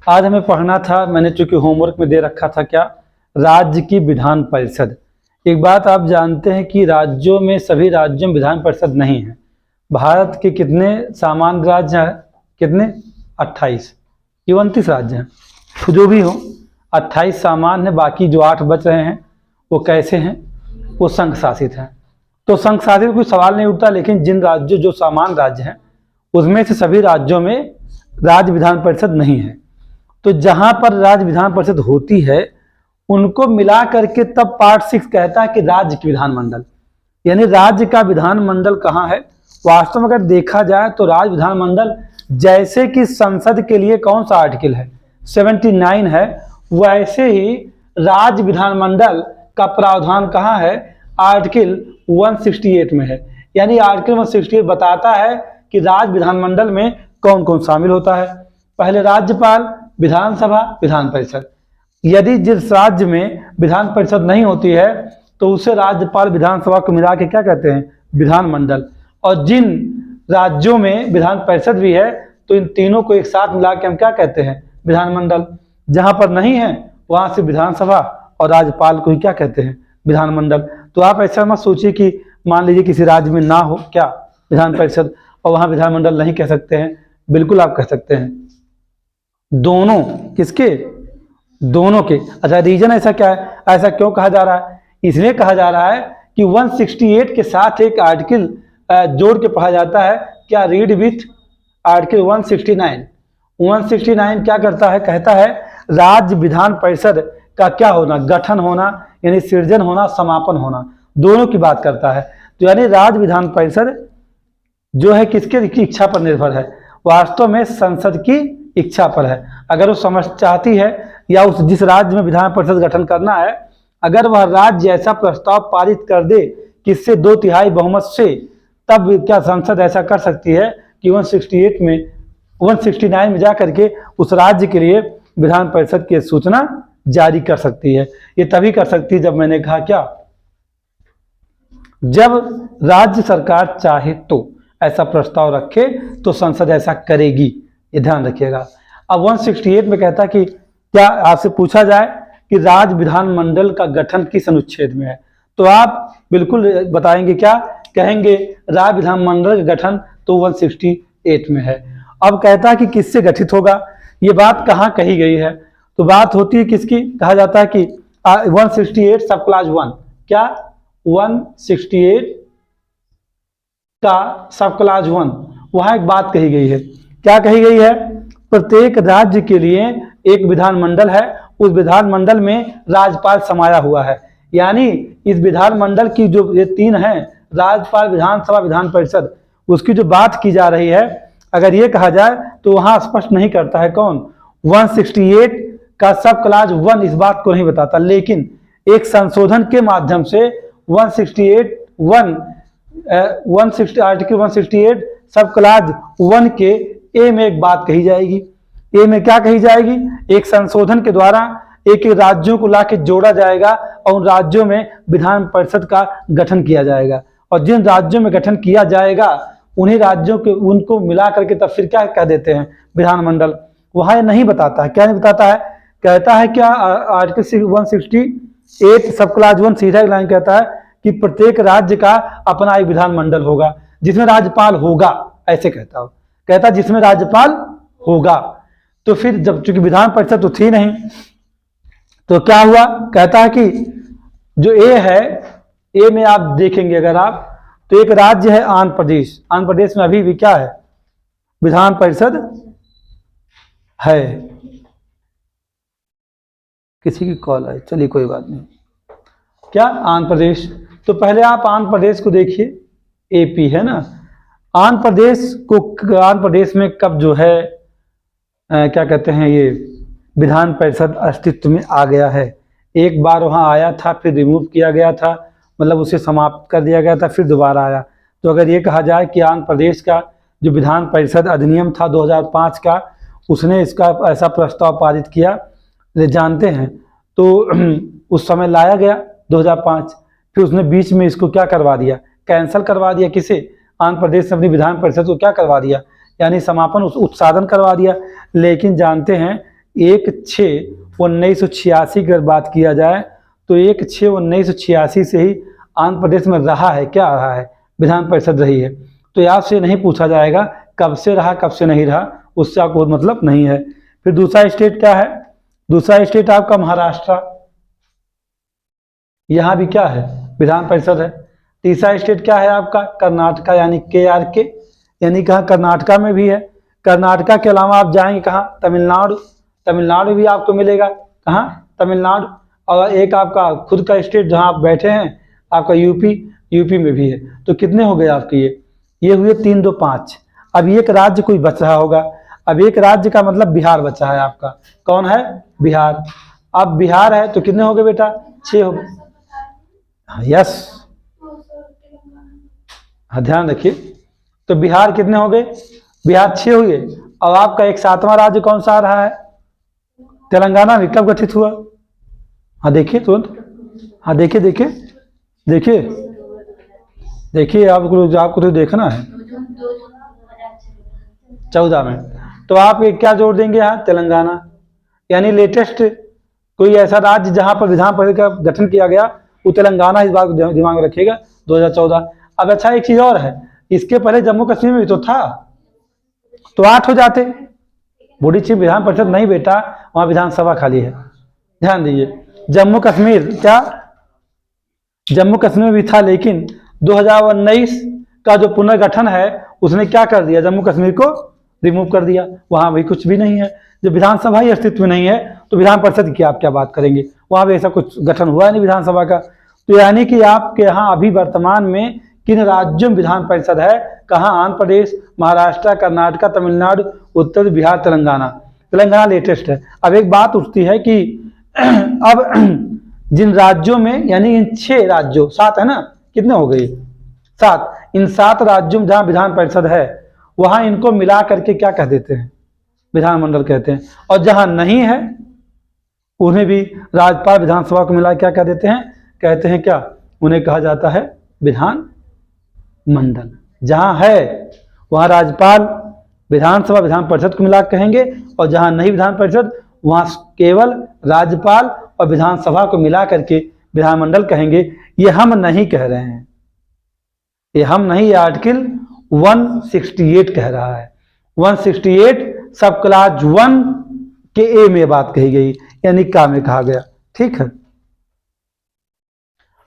आज हमें पढ़ना था, मैंने चूंकि होमवर्क में दे रखा था क्या, राज्य की विधान परिषद। एक बात आप जानते हैं कि राज्यों में, सभी राज्यों में विधान परिषद नहीं है। भारत के कितने सामान्य राज्य हैं? कितने? 28 या 29 राज्य हैं, तो जो भी हो 28 सामान्य है। बाकी जो 8 बच रहे हैं वो कैसे हैं? वो संघ शासित हैं। तो संघ शासित कोई सवाल नहीं उठता, लेकिन जिन राज्यों जो सामान्य राज्य हैं उसमें से सभी राज्यों में राज्य विधान परिषद नहीं है। तो जहां पर राज्य विधान परिषद होती है उनको मिला करके तब पार्ट 6 कहता है कि राज्य की विधानमंडल, यानी राज्य का विधानमंडल कहाँ है। वास्तव में अगर देखा जाए तो राज्य विधानमंडल जैसे कि संसद के लिए कौन सा आर्टिकल है 79 है, वैसे ही राज्य विधानमंडल का प्रावधान कहाँ है? आर्टिकल 168 में है। यानी आर्टिकल 168 बताता है कि राज्य विधानमंडल में कौन कौन शामिल होता है। पहले राज्यपाल, विधानसभा, विधान परिषद। यदि जिस राज्य में विधान परिषद नहीं होती है तो उसे राज्यपाल विधानसभा को मिला के क्या कहते हैं? विधानमंडल। और जिन राज्यों में विधान परिषद भी है तो इन तीनों को एक साथ मिला के हम क्या कहते हैं? विधानमंडल। जहां पर नहीं है वहां से विधानसभा और राज्यपाल को ही क्या कहते हैं? विधानमंडल। तो आप ऐसा मत सोचिए कि मान लीजिए किसी राज्य में ना हो क्या विधान परिषद और वहां विधानमंडल नहीं कह सकते हैं। बिल्कुल आप कह सकते हैं। दोनों किसके? दोनों के। अच्छा, रीजन ऐसा क्या है? ऐसा क्यों कहा जा रहा है? इसलिए कहा जा रहा है कि 168 के साथ एक आर्टिकल जोड़ के पढ़ा जाता है। क्या? Read with article 169। 169 क्या करता है? कहता है राज्य विधान परिषद का क्या होना? गठन होना, यानी सृजन होना, समापन होना, दोनों की बात करता है। तो यानी राज्य विधान परिषद जो है किसके इच्छा पर निर्भर है? वास्तव में संसद की इच्छा पर है। अगर वो समझ चाहती है या उस जिस राज्य में विधान परिषद गठन करना है, अगर वह राज्य ऐसा प्रस्ताव पारित कर दे किससे 2/3 बहुमत से, तब क्या संसद ऐसा कर सकती है कि 169 में जाकर के उस राज्य के लिए विधान परिषद की सूचना जारी कर सकती है। ये तभी कर सकती है जब मैंने कहा क्या, जब राज्य सरकार चाहे तो ऐसा प्रस्ताव रखे तो संसद ऐसा करेगी, ये ध्यान रखिएगा। अब 168 में कहता है कि क्या आपसे पूछा जाए कि राज्य विधानमंडल का गठन किस अनुच्छेद में है, तो आप बिल्कुल बताएंगे क्या? कहेंगे राज्य विधानमंडल का गठन तो 168 में है। अब कहता है कि किससे गठित होगा, ये बात कहाँ कही गई है? तो बात होती है किसकी? कहा जाता है कि 168 सब क्लास 1, क्या 168 का सब क्लास 1, वहां एक बात कही गई है। क्या कही गई है? प्रत्येक राज्य के लिए एक विधानमंडल है, उस विधानमंडल में राज्यपाल समाया हुआ है। यानी इस विधानमंडल की जो ये 3 हैं, राज्यपाल, विधानसभा, विधान परिषद, उसकी जो बात की जा रही है, अगर ये कहा जाए तो वहां स्पष्ट नहीं करता है कौन? 168 का सब क्लास 1 इस बात को नहीं बताता, लेकिन एक संशोधन के माध्यम से 168 आर्टिकल 168 सब क्लास 1 के ए में एक बात कही जाएगी। ए में क्या कही जाएगी? एक संशोधन के द्वारा एक राज्यों को लाके जोड़ा जाएगा और उन राज्यों में विधान परिषद का गठन किया जाएगा, और जिन राज्यों में गठन किया जाएगा उन्हीं राज्यों के उनको मिला करके तब फिर क्या कह देते हैं? विधानमंडल। वहां नहीं बताता है। क्या नहीं बताता है? कहता है क्या आर्टिकल 168 सब क्लास 1 सीधा एक लाइन कहता है कि प्रत्येक राज्य का अपना एक विधानमंडल होगा जिसमें राज्यपाल होगा, ऐसे कहता हो। कहता जिसमें राज्यपाल होगा। तो फिर जब चूंकि विधान परिषद तो थी नहीं, तो क्या हुआ? कहता है कि जो ए है, ए में आप देखेंगे अगर आप, तो एक राज्य है आंध्र प्रदेश। आंध्र प्रदेश में अभी भी क्या है? विधान परिषद है। किसी की कॉल आई, चलिए कोई बात नहीं। क्या? आंध्र प्रदेश। तो पहले आप आंध्र प्रदेश को देखिए, एपी है ना। आंध्र प्रदेश में कब जो है क्या कहते हैं, ये विधान परिषद अस्तित्व में आ गया है। एक बार वहां आया था, फिर रिमूव किया गया था, मतलब उसे समाप्त कर दिया गया था, फिर दोबारा आया। तो अगर ये कहा जाए कि आंध्र प्रदेश का जो विधान परिषद अधिनियम था 2005 का, उसने इसका ऐसा प्रस्ताव पारित किया, जानते हैं, तो उस समय लाया गया 2005, फिर उसने बीच में इसको क्या करवा दिया? कैंसिल करवा दिया। किसे? आंध्र प्रदेश ने अपनी विधान परिषद को क्या करवा दिया? यानी समापन, उत्सादन करवा दिया। लेकिन जानते हैं 1/6/1986 की अगर बात किया जाए तो 1/6/1986 से ही आंध्र प्रदेश में रहा है, क्या रहा है, विधान परिषद रही है। तो आपसे नहीं पूछा जाएगा कब से रहा कब से नहीं रहा, उससे आपको मतलब नहीं है। फिर दूसरा स्टेट क्या है, दूसरा स्टेट आपका महाराष्ट्र, यहाँ भी क्या है, विधान परिषद है। तीसरा स्टेट क्या है आपका, कर्नाटका, यानी KRK, यानी कहाँ कर्नाटका में भी है। कर्नाटका के अलावा आप जाएंगे कहाँ, तमिलनाडु, तमिलनाडु भी आपको मिलेगा, कहाँ, तमिलनाडु। और एक आपका खुद का स्टेट जहाँ आप बैठे हैं आपका यूपी में भी है। तो कितने हो गए आपके, ये हुए 3, 2, 5। अब एक राज्य कोई बच रहा होगा, अब एक राज्य का मतलब बिहार बचा है आपका, कौन है, बिहार। अब बिहार है तो कितने हो गए बेटा, 6 हो गए। यस, हाँ ध्यान रखिए। तो बिहार कितने हो गए, बिहार 6 हुए। और आपका एक 7वां राज्य कौन सा आ रहा है, तेलंगाना भी कब गठित हुआ, हाँ देखिए तुरंत, हाँ देखिए देखिए देखिए देखिए, आपको तो देखना है 14 में। तो आप एक क्या जोड़ देंगे यहाँ, तेलंगाना। यानी लेटेस्ट कोई ऐसा राज्य जहां पर विधान परिषद का गठन किया गया वो तेलंगाना, इस बात को दिमाग में रखिएगा, 2014। अब अच्छा एक चीज और है, इसके पहले जम्मू कश्मीर में भी तो था, तो 8 हो जाते। बूढ़ी चीफ विधान परिषद नहीं बेटा, वहां विधानसभा खाली है, ध्यान दीजिए। जम्मू कश्मीर क्या, जम्मू कश्मीर भी था, लेकिन 2019 का जो पुनर्गठन है उसने क्या कर दिया, जम्मू कश्मीर को रिमूव कर दिया, वहां भी कुछ भी नहीं है। जब विधानसभा ही अस्तित्व में नहीं है तो विधान परिषद की आप क्या बात करेंगे, वहां भी ऐसा कुछ गठन हुआ नहीं विधानसभा का। तो यानी कि आपके यहाँ अभी वर्तमान में किन राज्यों में विधान परिषद है, कहाँ, आंध्र प्रदेश, महाराष्ट्र, कर्नाटक, तमिलनाडु, उत्तर बिहार, तेलंगाना। तेलंगाना लेटेस्ट है। अब एक बात उठती है कि अब जिन राज्यों में, यानी इन 6 राज्यों, 7 है ना, कितने हो गए, 7, इन 7 राज्यों में जहां विधान परिषद है वहां इनको मिला करके क्या कह देते हैं, विधानमंडल कहते हैं। और जहां नहीं है उन्हें भी राज्यपाल विधानसभा को मिला क्या कह देते हैं, कहते हैं क्या, उन्हें कहा जाता है विधान मंडल। जहां है वहां राज्यपाल विधानसभा विधान परिषद को मिला कहेंगे, और जहां नहीं विधान परिषद वहां केवल राज्यपाल और विधानसभा को मिला करके विधानमंडल कहेंगे। ये हम नहीं कह रहे हैं, ये हम नहीं, ये आर्टिकल 168 कह रहा है। 168 सब क्लास 1 के ए में बात कही गई, यानी का में कहा गया, ठीक है।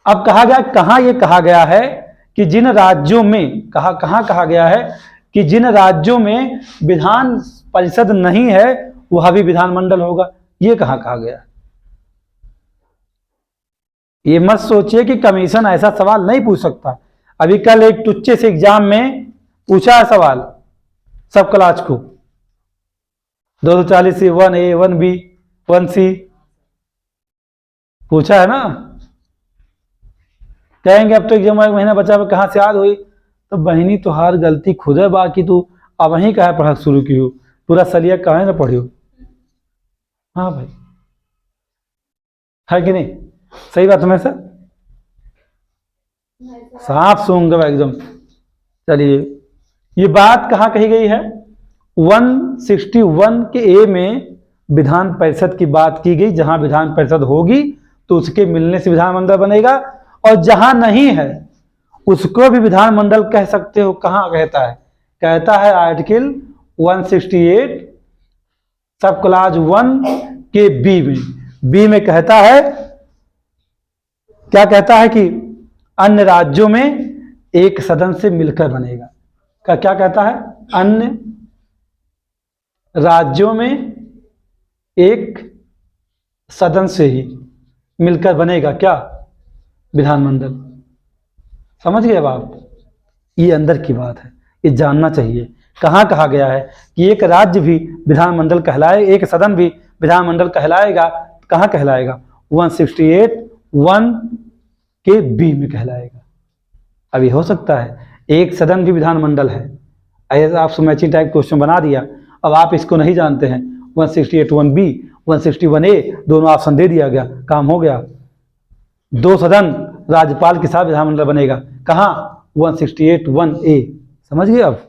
अब कहा गया, कहां ये कहा गया है कि जिन राज्यों में, कहा गया है कि जिन राज्यों में विधान परिषद नहीं है वह भी विधानमंडल होगा, ये कहा गया। ये मत सोचिए कि कमीशन ऐसा सवाल नहीं पूछ सकता। अभी कल एक टुच्चे से एग्जाम में पूछा है सवाल, सब क्लास को, 240 से 1A 1B 1C पूछा है ना। कहेंगे अब तो एग्जाम एक महीना बचा, कहाँ से याद हुई, तो बहनी तो हर गलती खुद है, बाकी तू अब वहीं कहा पढ़ा शुरू की हो, पूरा सलिया कहा ना पढ़ी हो। हाँ भाई, है कि नहीं, सही बात है सर, साफ सूंगा एकदम। चलिए, ये बात कहाँ कही गई है, 161 के ए में विधान परिषद की बात की गई। जहां विधान परिषद होगी तो उसके मिलने से विधानमंडल बनेगा, और जहां नहीं है उसको भी विधानमंडल कह सकते हो। कहां कहता है, कहता है आर्टिकल 168 सब क्लास 1 के बी में कहता है, क्या कहता है कि अन्य राज्यों में एक सदन से मिलकर बनेगा। क्या कहता है, अन्य राज्यों में एक सदन से ही मिलकर बनेगा क्या, विधानमंडल। समझ गए अब आप, ये अंदर की बात है, ये जानना चाहिए। कहाँ कहा गया है कि एक राज्य भी विधानमंडल कहलाए, एक सदन भी विधानमंडल कहलाएगा, कहाँ कहलाएगा, 168 1 के बी में कहलाएगा। अभी हो सकता है एक सदन भी विधानमंडल है, ऐसा आप मैचिंग टाइप क्वेश्चन बना दिया, अब आप इसको नहीं जानते हैं, 168 1B 161A दोनों ऑप्शन दे दिया गया, काम हो गया। 2 सदन राज्यपाल के साथ विधानमंडल बनेगा, कहाँ, 168 1A। समझ गए अब,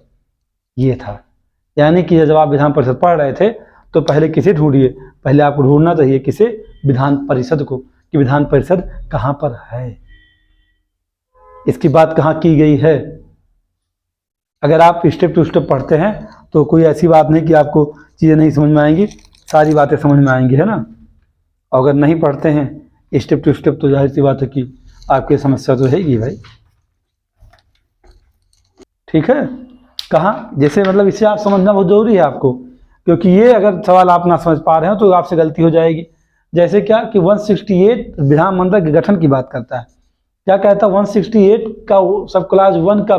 ये था। यानी कि जब आप विधान परिषद पढ़ रहे थे तो पहले किसे ढूंढिए, पहले आपको ढूंढना चाहिए किसे, विधान परिषद को, कि विधान परिषद कहां पर है, इसकी बात कहां की गई है। अगर आप स्टेप टू स्टेप पढ़ते हैं तो कोई ऐसी बात नहीं कि आपको चीज़ें नहीं समझ में आएंगी, सारी बातें समझ में आएंगी, है ना। और अगर नहीं पढ़ते हैं स्टेप टू स्टेप तो जाहिर सी बात है कि आपकी समस्या तो रहेगी भाई, ठीक है। कहाँ, जैसे मतलब इसे आप समझना बहुत जरूरी है आपको, क्योंकि ये अगर सवाल आप ना समझ पा रहे हो तो आपसे गलती हो जाएगी। जैसे क्या कि 168 विधानमंडल के गठन की बात करता है, क्या कहता है 168 का सब क्लास 1 का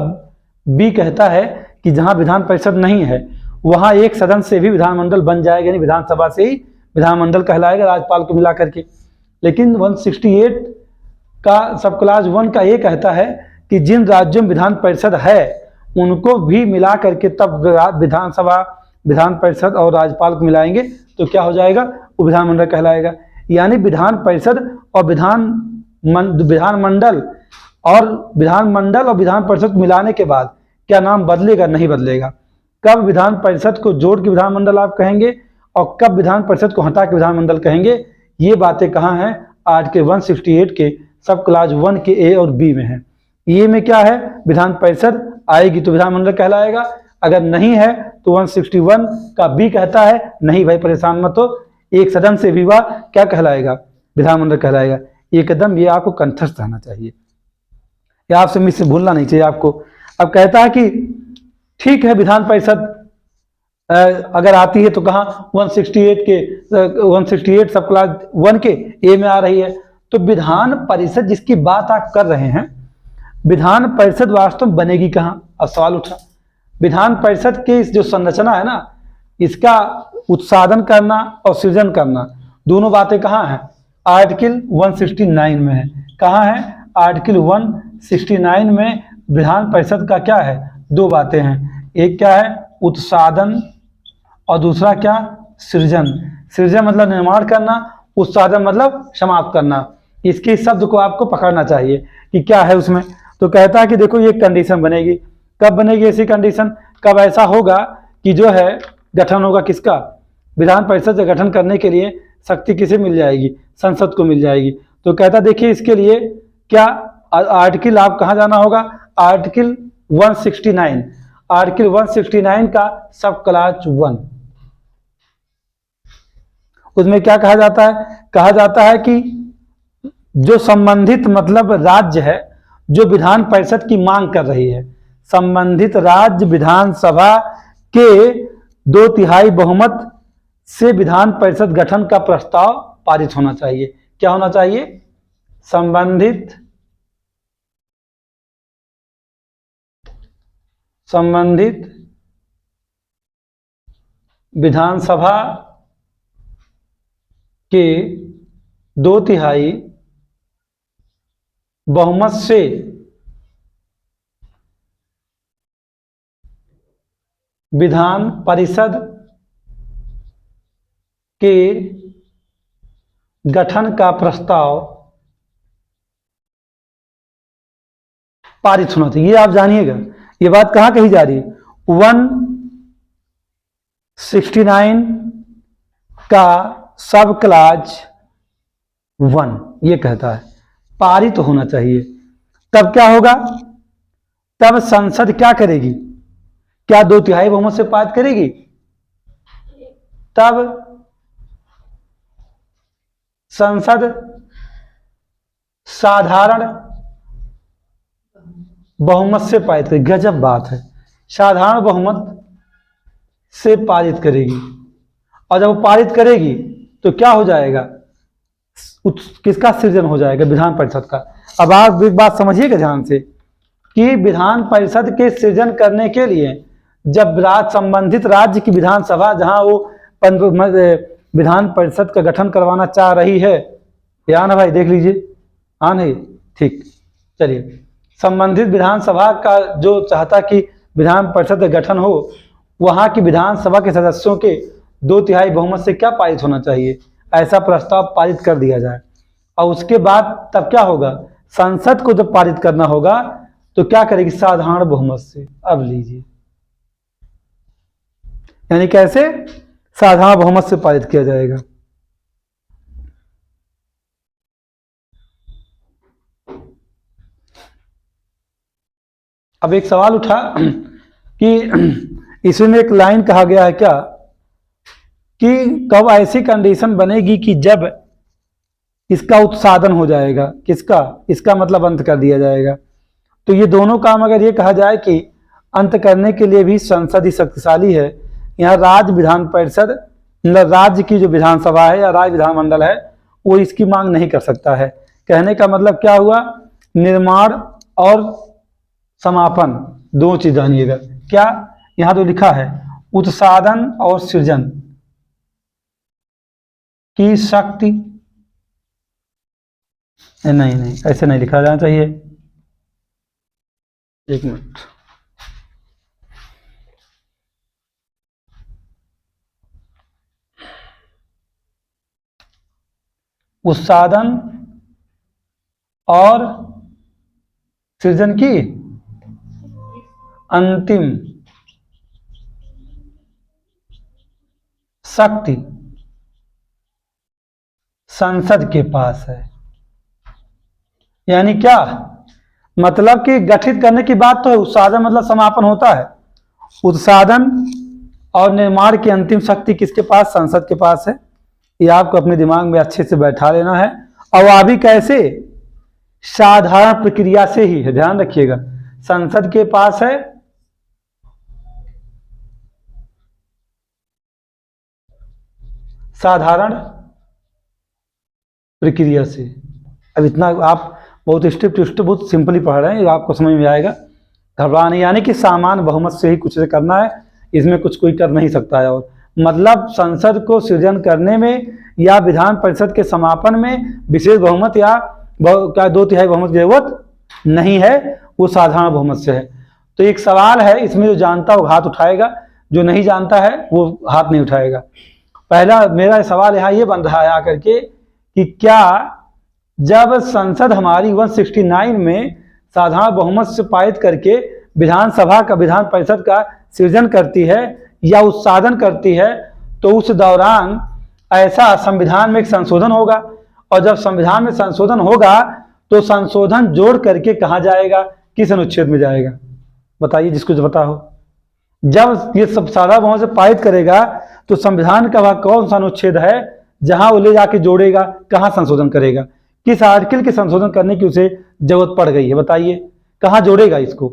बी कहता है कि जहां विधान परिषद नहीं है वहां एक सदन से भी विधानमंडल बन जाएगा, यानी विधानसभा से ही विधानमंडल कहलाएगा राज्यपाल को मिला करके। लेकिन 168 का सब क्लास 1 का ये कहता है कि जिन राज्यों में विधान परिषद है उनको भी मिला करके तब विधानसभा, विधान परिषद और राज्यपाल को मिलाएंगे तो क्या हो जाएगा, वो विधानमंडल कहलाएगा। यानी विधान परिषद और विधानमंडल और विधान परिषद मिलाने के बाद क्या नाम बदलेगा, नहीं बदलेगा। कब विधान परिषद को जोड़ के विधानमंडल आप कहेंगे और कब विधान परिषद को हटा के विधानमंडल कहेंगे, ये बातें कहाँ हैं, आर्टिकल 168 के सब क्लास 1 के ए और बी में है। ए में क्या है, विधान परिषद आएगी तो विधानमंडल कहलाएगा, अगर नहीं है तो 161 का बी कहता है नहीं भाई परेशान मत हो, एक सदन से भी वह क्या कहलाएगा, विधानमंडल कहलाएगा। एकदम ये आपको कंठस्थ रहना चाहिए, या आपसे मिस भूलना नहीं चाहिए आपको। अब कहता है कि ठीक है विधान परिषद अगर आती है तो कहाँ 168 सब क्लास 1 के ए में आ रही है। तो विधान परिषद जिसकी बात आप कर रहे हैं, विधान परिषद वास्तव में बनेगी कहाँ, अब सवाल उठा। विधान परिषद की इस जो संरचना है ना, इसका उत्साधन करना और सृजन करना दोनों बातें कहाँ हैं, आर्टिकल 169 में है। कहाँ है, आर्टिकल 169 में विधान परिषद का क्या है, दो बातें हैं, एक क्या है उत्साधन और दूसरा क्या सृजन। सृजन मतलब निर्माण करना, उत्साधन मतलब समाप्त करना। इसके शब्द को आपको पकड़ना चाहिए कि क्या है उसमें। तो कहता है कि देखो ये कंडीशन बनेगी, कब बनेगी ऐसी कंडीशन, कब ऐसा होगा कि जो है गठन होगा किसका, विधान परिषद से गठन करने के लिए शक्ति किसे मिल जाएगी, संसद को मिल जाएगी। तो कहता देखिए इसके लिए क्या आर्टिकल आप कहाँ जाना होगा, आर्टिकल 169, आर्टिकल 169 का सब क्लास 1, उसमें क्या कहा जाता है, कहा जाता है कि जो संबंधित मतलब राज्य है जो विधान परिषद की मांग कर रही है, संबंधित राज्य विधानसभा के 2/3 बहुमत से विधान परिषद गठन का प्रस्ताव पारित होना चाहिए। क्या होना चाहिए, संबंधित विधानसभा के 2/3 बहुमत से विधान परिषद के गठन का प्रस्ताव पारित होना चाहिए। ये आप जानिएगा, ये बात कहां कही जा रही है, 169 का सब क्लास 1 ये कहता है पारित होना चाहिए। तब क्या होगा, तब संसद क्या करेगी, क्या 2/3 बहुमत से पारित करेगी, तब संसद साधारण बहुमत से पारित करेगी। गजब बात है, साधारण बहुमत से पारित करेगी। और जब वो पारित करेगी तो क्या हो जाएगा, किसका सृजन हो जाएगा, विधान परिषद का। अब आप एक बात समझिएगा ध्यान से कि विधान परिषद के सृजन करने के लिए जब संबंधित राज्य की विधानसभा जहां वो विधान परिषद का गठन करवाना चाह रही है, या ना भाई देख लीजिए, हाँ नहीं ठीक, चलिए संबंधित विधानसभा का जो चाहता कि विधान परिषद का गठन हो, वहां की विधानसभा के सदस्यों के 2/3 बहुमत से क्या पारित होना चाहिए, ऐसा प्रस्ताव पारित कर दिया जाए। और उसके बाद तब क्या होगा, संसद को जब पारित करना होगा तो क्या करेगी, साधारण बहुमत से। अब लीजिए यानी कैसे, साधारण बहुमत से पारित किया जाएगा। अब एक सवाल उठा कि इसमें एक लाइन कहा गया है क्या कि कब ऐसी कंडीशन बनेगी कि जब इसका उत्साधन हो जाएगा, किसका, इसका मतलब अंत कर दिया जाएगा। तो ये दोनों काम अगर ये कहा जाए कि अंत करने के लिए भी संसद ही शक्तिशाली है, यहाँ राज्य विधान परिषद मतलब राज्य की जो विधानसभा है या राज्य विधानमंडल है वो इसकी मांग नहीं कर सकता है। कहने का मतलब क्या हुआ, निर्माण और समापन दो चीज जानिएगा। क्या यहाँ तो लिखा है उत्साधन और सृजन की शक्ति, नहीं नहीं ऐसे नहीं लिखा जाना चाहिए। एक मिनट, उत्साधन और सृजन की अंतिम शक्ति संसद के पास है। यानी क्या मतलब कि गठित करने की बात तो है, उत्साधन मतलब समापन होता है, उत्साधन और निर्माण की अंतिम शक्ति किसके पास, संसद के पास है। ये आपको अपने दिमाग में अच्छे से बैठा लेना है। और वह भी कैसे, साधारण प्रक्रिया से ही है, ध्यान रखिएगा। संसद के पास है साधारण प्रक्रिया से। अब इतना आप बहुत स्टेप टू स्टेप बहुत सिंपली पढ़ रहे हैं, आपको समझ में आएगा, घबरा नहीं। यानी कि सामान्य बहुमत से ही कुछ करना है, इसमें कुछ कोई कर नहीं सकता है। और मतलब संसद को सृजन करने में या विधान परिषद के समापन में विशेष बहुमत या क्या 2/3 बहुमत की जरूरत नहीं है, वो साधारण बहुमत से है। तो एक सवाल है इसमें, जो जानता वो हाथ उठाएगा, जो नहीं जानता है वो हाथ नहीं उठाएगा। पहला मेरा सवाल यहाँ ये बन रहा है आकर के कि क्या जब संसद हमारी 169 में साधारण बहुमत से पारित करके विधानसभा का विधान परिषद का सृजन करती है या उत्साधन करती है, तो उस दौरान ऐसा संविधान में एक संशोधन होगा। और जब संविधान में संशोधन होगा तो संशोधन जोड़ करके कहाँ जाएगा, किस अनुच्छेद में जाएगा, बताइए जिसको जो पता हो। जब ये सब साधारण बहुमत से पारित करेगा तो संविधान का वह कौन सा अनुच्छेद है जहां वो ले जाके जोड़ेगा, कहाँ संशोधन करेगा, किस आर्टिकल के संशोधन करने की उसे जरूरत पड़ गई है, बताइए कहाँ जोड़ेगा इसको,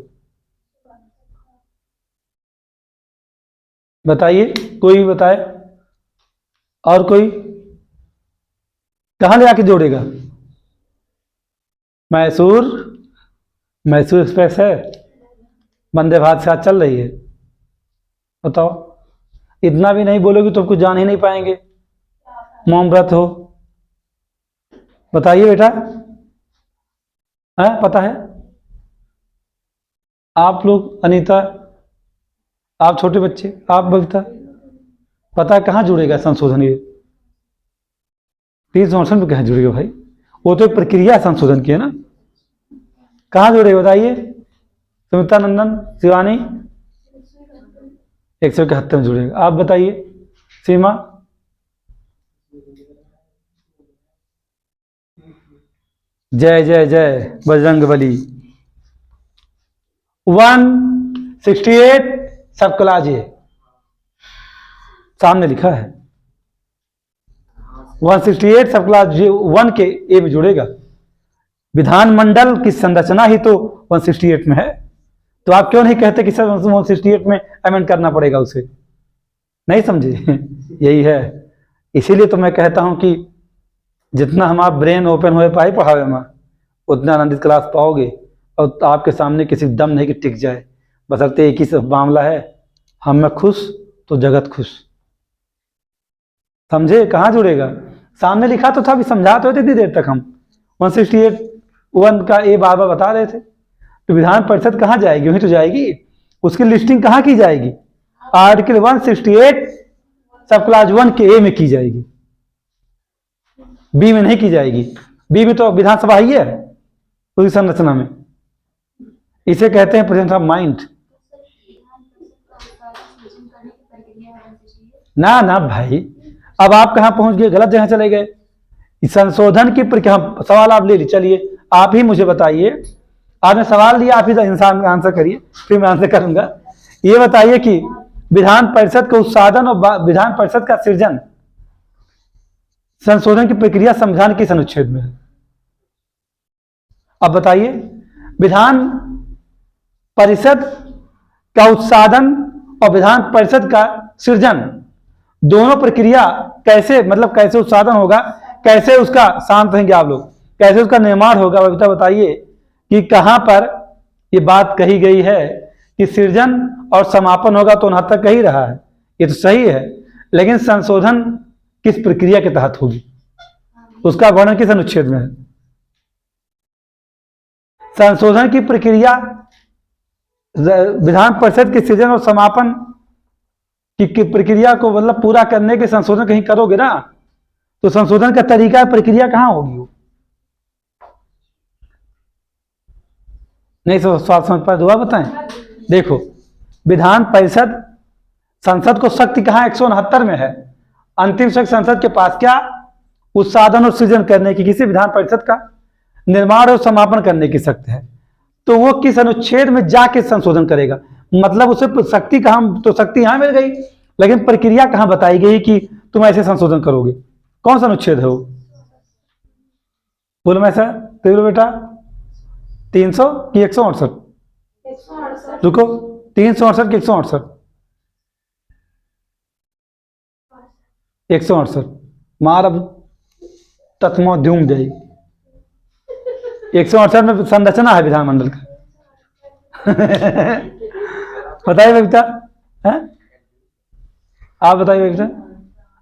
बताइए कोई बताए। और कोई कहाँ ले आके जोड़ेगा, मैसूर, मैसूर एक्सप्रेस है, वंदे भारत से आज चल रही है, बताओ। इतना भी नहीं बोलोगे तो कुछ जान ही नहीं पाएंगे। मौन व्रत हो, बताइए बेटा, है पता है आप लोग, अनीता आप छोटे बच्चे, आप बबीता, पता है कहाँ जुड़ेगा संशोधन, ये प्लीज संशोधन पे कहाँ जुड़ेगा भाई, वो तो एक प्रक्रिया संशोधन की है ना, कहाँ जुड़ेगा बताइए। सुमिता नंदन, शिवानी 171 में जुड़ेगा, आप बताइए सीमा। जय जय जय बजरंग बली। 168 सब क्लास ए सामने लिखा है, 168 सब क्लास जे 1 के ए में जुड़ेगा। विधानमंडल की संरचना ही तो 168 में है, तो आप क्यों नहीं कहते कि सर 168 में अमेंड करना पड़ेगा उसे, नहीं समझे यही है। इसीलिए तो मैं कहता हूं कि जितना हमारा ब्रेन ओपन हो पाए पढ़ावे में, उतना आनंदित क्लास पाओगे। और आपके सामने किसी दम नहीं कि टिक जाए, बशर्ते एक ही सब मामला है, हम में खुश तो जगत खुश, समझे। कहाँ जुड़ेगा, सामने लिखा तो था, अभी समझा तो इतनी देर तक हम 168(1) का ए बार बार बता रहे थे। तो विधान परिषद कहाँ जाएगी, वहीं तो जाएगी, उसकी लिस्टिंग कहाँ की जाएगी, आर्टिकल 168 सब क्लास 1 के ए में की जाएगी, बी में नहीं की जाएगी। बी में तो विधानसभा ही है पूरी संरचना में, इसे कहते हैं प्रेजेंस ऑफ माइंड। ना ना भाई, अब आप कहाँ पहुंच गए, गलत जगह चले गए। इस संशोधन की प्रक्रिया, सवाल आप ले ली, चलिए आप ही मुझे बताइए, आपने सवाल लिया, आप ही इंसान आंसर करिए, फिर मैं आंसर करूंगा। ये बताइए कि विधान परिषद का उत्साधन और विधान परिषद का सृजन, संशोधन की प्रक्रिया संविधान किस अनुच्छेद में है? अब बताइए, विधान परिषद का उत्साधन और विधान परिषद का सृजन, दोनों प्रक्रिया कैसे, मतलब कैसे उत्साधन होगा, कैसे उसका, शांत रहेंगे आप लोग, कैसे उसका निर्माण होगा, बबीता बताइए कि कहां पर ये बात कही गई है कि सृजन और समापन होगा, तो 69 कह ही रहा है, ये तो सही है, लेकिन संशोधन किस प्रक्रिया के तहत होगी, उसका वर्णन किस अनुच्छेद में है? संशोधन की प्रक्रिया विधान परिषद के सृजन और समापन की प्रक्रिया को मतलब पूरा करने के संशोधन कहीं करोगे ना, तो संशोधन का तरीका, प्रक्रिया कहां होगी वो? नहीं सवाल समझ पाए, दोबारा बताएं। देखो, विधान परिषद, संसद को शक्ति कहां 169 में है, अंतिम शक्ति संसद के पास, क्या? उत्साधन और सृजन करने की, किसी विधान परिषद का निर्माण और समापन करने की शक्ति है, तो वो किस अनुच्छेद में जाके संशोधन करेगा, मतलब उसे शक्ति कहां, तो शक्ति यहां मिल गई, लेकिन प्रक्रिया कहां बताई गई कि तुम ऐसे संशोधन करोगे, कौन सा अनुच्छेद है वो? बोलो मैं सर, बोलो बेटा, 300 कि 168? रुको, 368 कि 168? 168 मार, अब तत्मो द्यूम गई, 168 में संरचना है विधानमंडल का। बताइए बेटा, आप बताइए बेटा,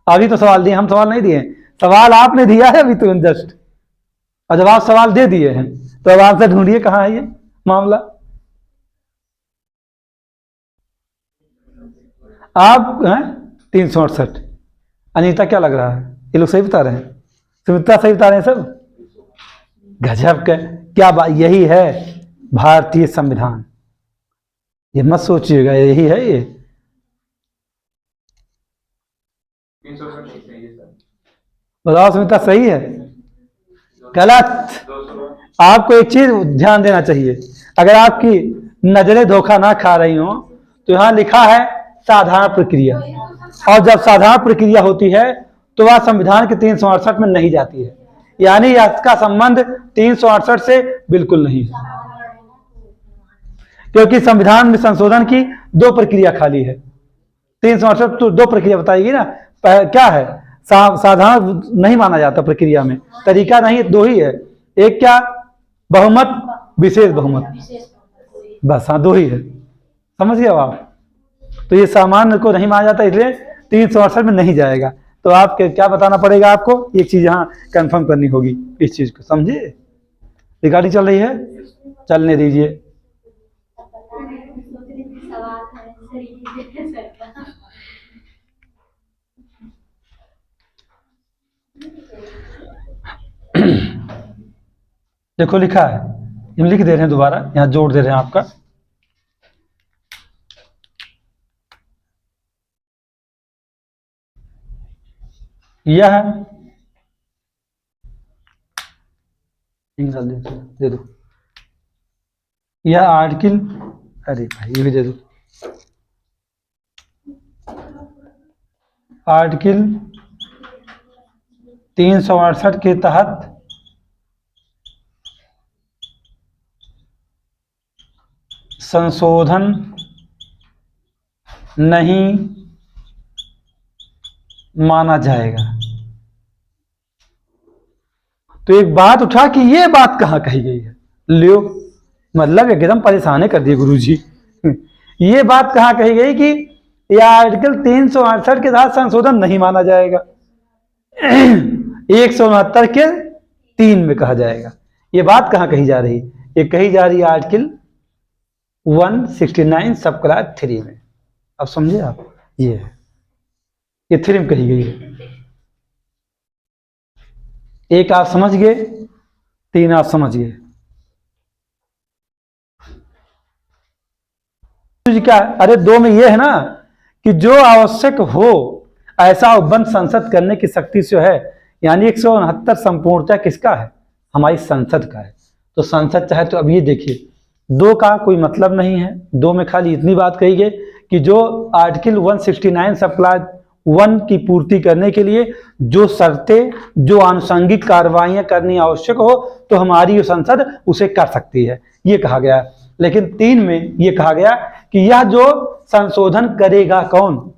अभी तो सवाल दिए, हम सवाल नहीं दिए, सवाल आपने दिया है अभी तो जस्ट, और जब आप सवाल दे दिए हैं तो अब आंसर ढूंढिए कहां है ये मामला। आप हैं 368, अनीता क्या लग रहा है, ये लोग सही बता रहे हैं, सुमित्रा सही बता रहे हैं सब, गजब का, क्या बात, यही है भारतीय संविधान, ये मत सोचिएगा यही है ये। बताओ सुमित्रा सही है गलत? आपको एक चीज ध्यान देना चाहिए, अगर आपकी नजरें धोखा ना खा रही हो तो यहां लिखा है साधारण प्रक्रिया, और जब साधारण प्रक्रिया होती है तो वह संविधान के 368 में नहीं जाती है, यानी इसका संबंध 368 से बिल्कुल नहीं है, क्योंकि संविधान में संशोधन की दो प्रक्रिया खाली है, 368 तो दो प्रक्रिया बताएगी ना, क्या है, साधारण नहीं माना जाता प्रक्रिया में, तरीका नहीं, दो ही है, एक क्या, बहुमत, विशेष बहुमत, बस, हाँ दो ही है, समझ गए आप? तो ये सामान्य को नहीं माना जाता, इसलिए 368 में नहीं जाएगा, तो आप क्या बताना पड़ेगा आपको, एक चीज यहाँ कंफर्म करनी होगी, इस चीज को समझे। रिकॉर्डिंग चल रही है, चलने दीजिए। देखो लिखा है, हम लिख दे रहे हैं दोबारा, यहां जोड़ दे रहे हैं आपका, यह दे दो, यह आर्टिकल, अरे भाई ये भी दे दो, आर्टिकल 368 के तहत संशोधन नहीं माना जाएगा। तो एक बात उठा कि ये बात कहां कही गई है, लियो, मतलब एकदम परेशान कर दिए गुरुजी। ये बात कहां कही गई कि यह आर्टिकल 368 के तहत संशोधन नहीं माना जाएगा, 169 के 3 में कहा जाएगा। ये बात कहां कही जा रही, ये कही जा रही है आर्टिकल 169 सब क्लास 3 में। अब समझे आप, ये 3 में कही गई है, एक आप समझ गए, 3 आप समझ गए। क्या, अरे 2 में ये है ना कि जो आवश्यक हो, ऐसा उपबंध संसद करने की शक्ति से है, यानी 169 संपूर्णतः किसका है? हमारी संसद का है। तो संसद चाहे तो अब ये देखिए, दो का कोई मतलब नहीं है, दो में खाली इतनी बात कही गई कि जो आर्टिकल 169 सप्लाई 1 की पूर्ति करने के लिए जो शर्तें, जो आनुषंगिक कार्रवाइयां करनी आवश्यक हो तो हमारी संसद उसे कर सकती है, ये कहा गया। लेकिन 3 में ये कहा गया कि यह जो संशोधन करेगा कौन,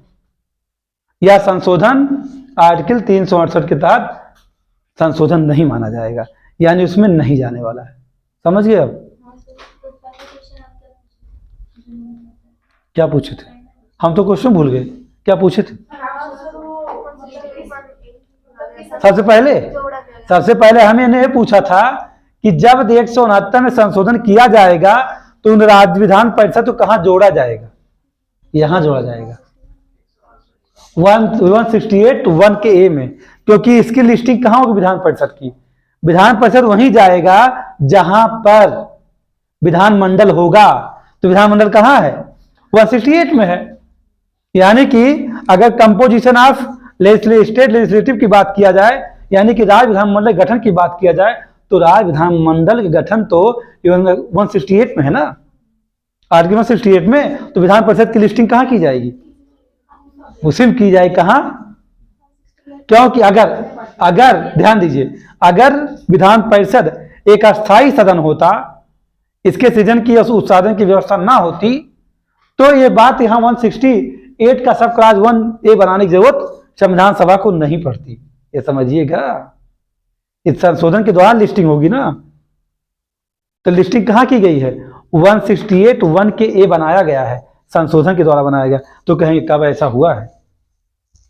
यह संशोधन आर्टिकल 368 के तहत संशोधन नहीं माना जाएगा, यानी उसमें नहीं जाने वाला है। समझ गए? अब क्या पूछे थे? हम तो क्वेश्चन भूल गए, क्या पूछे थे? सबसे पहले हमें पूछा था कि जब 169 में संशोधन किया जाएगा तो उन राज्य विधान परिषद को कहां जोड़ा जाएगा? यहां जोड़ा जाएगा 168 1 के ए में, क्योंकि इसकी लिस्टिंग कहां होगी विधान परिषद की? विधान परिषद वहीं जाएगा जहां पर विधानमंडल होगा। तो विधानमंडल कहां है? 168 में है। यानी कि अगर कंपोजिशन ऑफ स्टेट लेजिस्लेटिव की बात किया जाए, यानी कि राज्य विधानमंडल गठन की बात किया जाए, तो राज्य विधानमंडल के गठन तो 168 में है ना, आर्टिकल 168 में। तो विधान परिषद की लिस्टिंग कहां की जाएगी? उसी में की जाए। कहां? क्योंकि अगर ध्यान दीजिए, अगर विधान परिषद एक अस्थायी सदन होता, इसके सृजन की उस साधन की व्यवस्था ना होती, तो ये बात यहां 168 का सब क्लास 1A बनाने की जरूरत संविधान सभा को नहीं पड़ती। ये समझिएगा, इस संशोधन के द्वारा लिस्टिंग होगी ना। तो लिस्टिंग कहां की गई है? 168 1 के ए बनाया गया है, संशोधन के द्वारा बनाया गया। तो कहेंगे कब ऐसा हुआ है?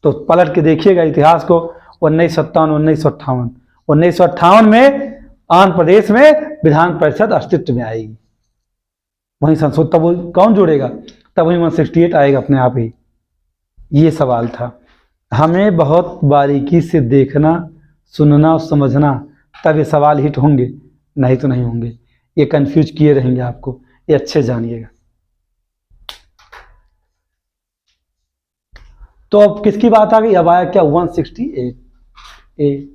तो पलट के देखिएगा इतिहास को। 1957 1958 में आंध्र प्रदेश में विधान परिषद अस्तित्व में आएगी, वहीं संशोधन। तब वो कौन जोड़ेगा? तब वहीं 168 आएगा अपने आप ही। ये सवाल था। हमें बहुत बारीकी से देखना, सुनना और समझना, तब ये सवाल हिट होंगे, नहीं तो नहीं होंगे। ये कंफ्यूज किए रहेंगे आपको, ये अच्छे जानिएगा। तो अब किसकी बात आ गई? अब आया क्या? 168A।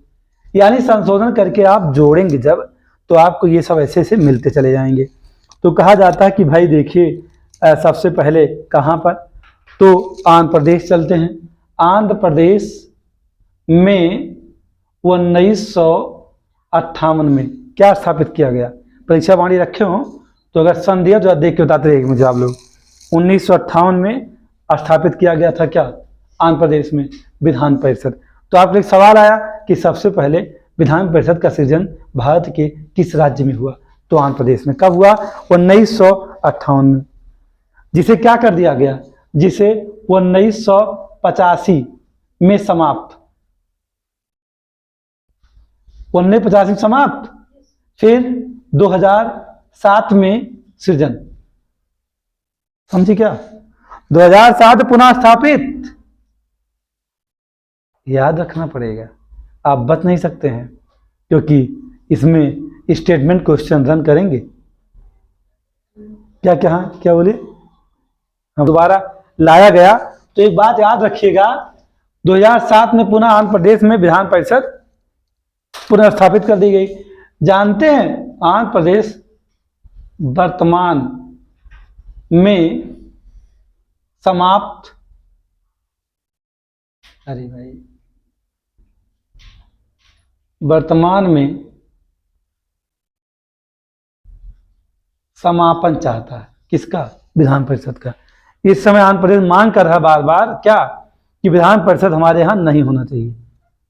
यानी संशोधन करके आप जोड़ेंगे जब, तो आपको ये सब ऐसे ऐसे मिलते चले जाएंगे। तो कहा जाता है कि भाई देखिए, सबसे पहले कहाँ पर? तो आंध्र प्रदेश चलते हैं। आंध्र प्रदेश में 1958 में क्या स्थापित किया गया? परीक्षा वाणी रखे हो तो अगर सन दिया तो देख के बताते रहेंगे मुझे आप लोग। 1958 में स्थापित किया गया था क्या? आंध्र प्रदेश में विधान परिषद। तो आपको एक सवाल आया कि सबसे पहले विधान परिषद का सृजन भारत के किस राज्य में हुआ? तो आंध्र प्रदेश में। कब हुआ? 1958 में। जिसे क्या कर दिया गया? जिसे 1985 में समाप्त, 1985 में समाप्त, फिर 2007 में सृजन। समझी क्या? 2007 पुनः स्थापित। याद रखना पड़ेगा, आप बच नहीं सकते हैं, क्योंकि इसमें स्टेटमेंट क्वेश्चन रन करेंगे। क्या क्या? क्या बोले? हम दोबारा लाया गया। तो एक बात याद रखिएगा, 2007 में पुनः आंध्र प्रदेश में विधान परिषद पुनः स्थापित कर दी गई। जानते हैं आंध्र प्रदेश वर्तमान में समाप्त, अरे भाई, वर्तमान में समापन चाहता है। किसका? विधान परिषद का। इस समय आंध्र प्रदेश मांग कर रहा बार बार क्या? कि विधान परिषद हमारे यहाँ नहीं होना चाहिए,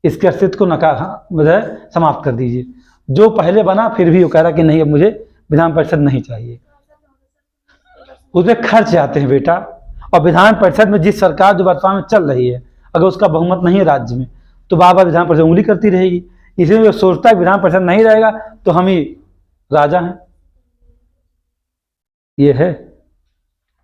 इसके अस्तित्व को नकार समाप्त कर दीजिए। जो पहले बना फिर भी वो कह रहा कि नहीं, अब मुझे विधान परिषद नहीं चाहिए। उसमें खर्च आते हैं बेटा, और विधान परिषद में जिस सरकार जो वर्तमान में चल रही है, अगर उसका बहुमत नहीं है राज्य में, तो बार बार विधान परिषद उंगली करती रहेगी। इसलिए जो सोचता है विधान परिषद नहीं रहेगा तो हम ही राजा हैं। ये है।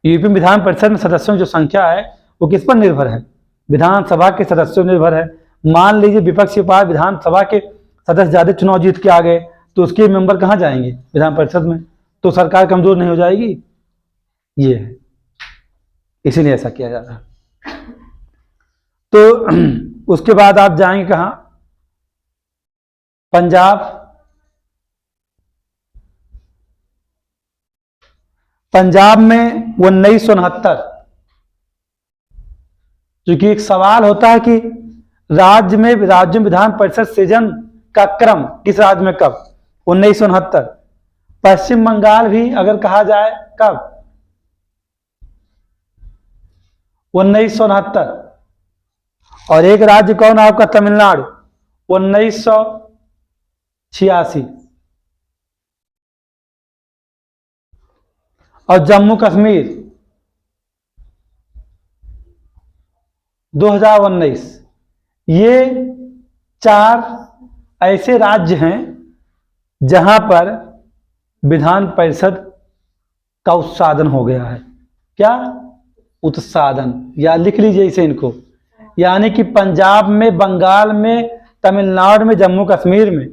यूपी में विधान परिषद में सदस्यों की जो संख्या है वो किस पर निर्भर है? विधानसभा के सदस्यों निर्भर है। मान लीजिए विपक्ष के पास विधानसभा के सदस्य ज्यादा चुनाव जीत के आ गए, तो उसके मेंबर कहाँ जाएंगे? विधान परिषद में। तो सरकार कमजोर नहीं हो जाएगी? ये है, इसीलिए ऐसा किया जा रहा है। तो उसके बाद आप जाएंगे कहाँ, पंजाब। पंजाब में 1969, क्योंकि एक सवाल होता है कि राज्य विधान परिषद सृजन का क्रम किस राज्य में कब, 1969। पश्चिम बंगाल भी अगर कहा जाए कब, 1969। और एक राज्य कौन है आपका, तमिलनाडु, 1986। और जम्मू कश्मीर 2019। ये 4 ऐसे राज्य हैं जहां पर विधान परिषद का उत्साधन हो गया है। क्या उत्साधन, या लिख लीजिए इसे इनको, यानी कि पंजाब में, बंगाल में, तमिलनाडु में, जम्मू कश्मीर में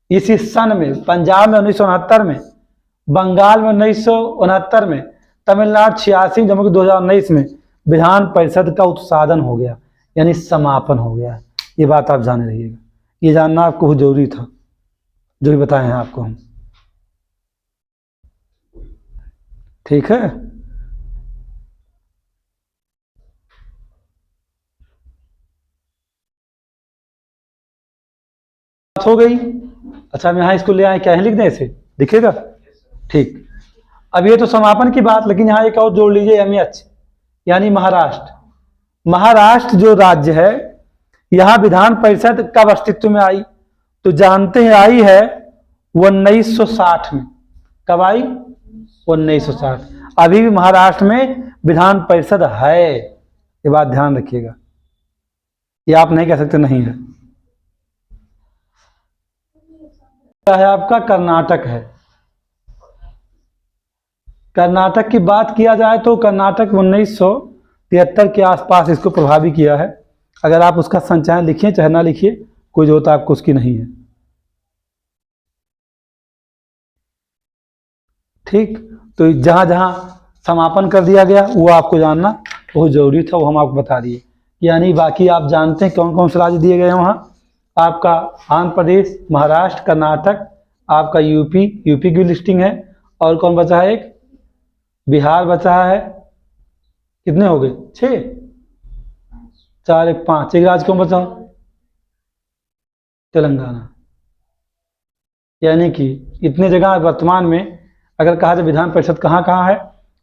इसी सन में, पंजाब में 1969 में, बंगाल में 1969 में, तमिलनाडु 86, जम्मू 2019 में विधान परिषद का उत्साधन हो गया, यानी समापन हो गया। ये बात आप जाने रहिएगा, ये जानना आपको जरूरी था, जो भी बताए हैं आपको हम। ठीक है, बात हो गई। अच्छा, हम यहाँ इसको ले आए, क्या है लिख दें इसे, दिखेगा? ठीक। अब ये तो समापन की बात, लेकिन यहाँ एक और जोड़ लीजिए, MH यानी महाराष्ट्र। महाराष्ट्र जो राज्य है, यहाँ विधान परिषद कब अस्तित्व में आई, तो जानते हैं आई है 1960 में। कब आई? 1960। अभी भी महाराष्ट्र में विधान परिषद है, ये बात ध्यान रखिएगा, ये आप नहीं कह सकते नहीं है। क्या है आपका? कर्नाटक है। कर्नाटक की बात किया जाए तो कर्नाटक 1973 के आसपास इसको प्रभावी किया है। अगर आप उसका संचयन लिखिए चाहे ना लिखिए, कोई जरूरत आपको उसकी नहीं है। ठीक, तो जहां जहां समापन कर दिया गया वो आपको जानना बहुत जरूरी था, वो हम आपको बता दिए। यानी बाकी आप जानते हैं कौन कौन से राज्य दिए गए हैं वहाँ। आपका आंध्र प्रदेश, महाराष्ट्र, कर्नाटक, आपका यूपी की लिस्टिंग है, और कौन बचा है? एक बिहार बचा है। कितने हो गए? 6, 4, 1, 5। एक राज्य कौन बचा? तेलंगाना। यानी कि इतने जगह वर्तमान में अगर कहा जाए विधान परिषद कहाँ कहाँ है,